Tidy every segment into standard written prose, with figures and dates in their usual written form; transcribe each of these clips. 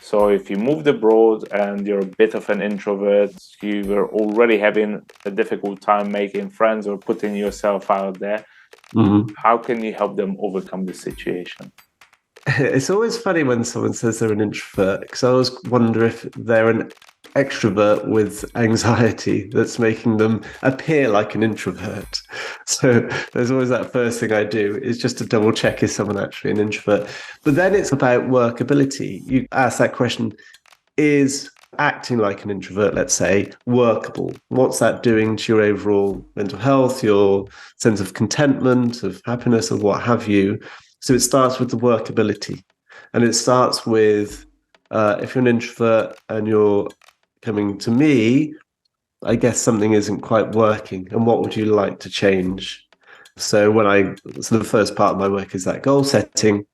So if you moved abroad and you're a bit of an introvert, you were already having a difficult time making friends or putting yourself out there, how can you help them overcome the situation? It's always funny when someone says they're an introvert, because I always wonder if they're an extrovert with anxiety that's making them appear like an introvert. So there's always that first thing I do is just to double check, is someone actually an introvert? But then it's about workability. You ask that question, is acting like an introvert, let's say, workable? What's that doing to your overall mental health, your sense of contentment, of happiness, of what have you? So it starts with the workability. And it starts with, if you're an introvert and you're coming to me, I guess something isn't quite working. And what would you like to change? So the first part of my work is that goal setting.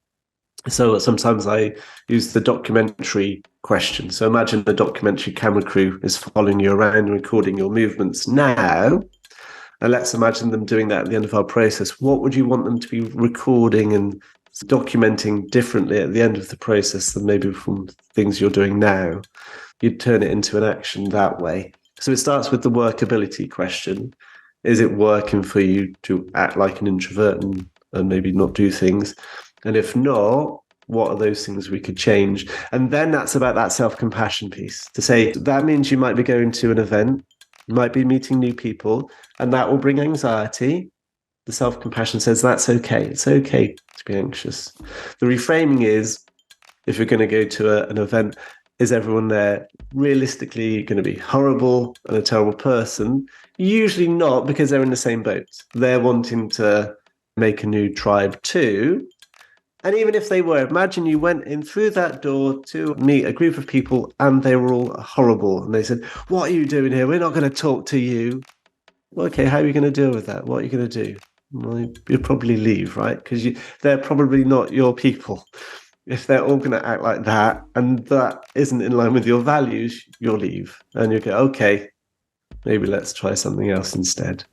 So sometimes I use the documentary question. So imagine the documentary camera crew is following you around and recording your movements now. And let's imagine them doing that at the end of our process. What would you want them to be recording and documenting differently at the end of the process than maybe from things you're doing now? You'd turn it into an action that way. So it starts with the workability question. Is it working for you to act like an introvert and maybe not do things? And if not, what are those things we could change? And then that's about that self-compassion piece, to say that means you might be going to an event, you might be meeting new people, and that will bring anxiety. The self-compassion says that's okay. It's okay to be anxious. The reframing is, if you're going to go to an event, is everyone there realistically going to be horrible and a terrible person? Usually not, because they're in the same boat. They're wanting to make a new tribe too. And even if they were, imagine you went in through that door to meet a group of people and they were all horrible. And they said, what are you doing here? We're not going to talk to you. Well, okay, how are you going to deal with that? What are you going to do? Well, you'll probably leave, right? Because they're probably not your people. If they're all going to act like that and that isn't in line with your values, you'll leave. And you'll go, okay, maybe let's try something else instead.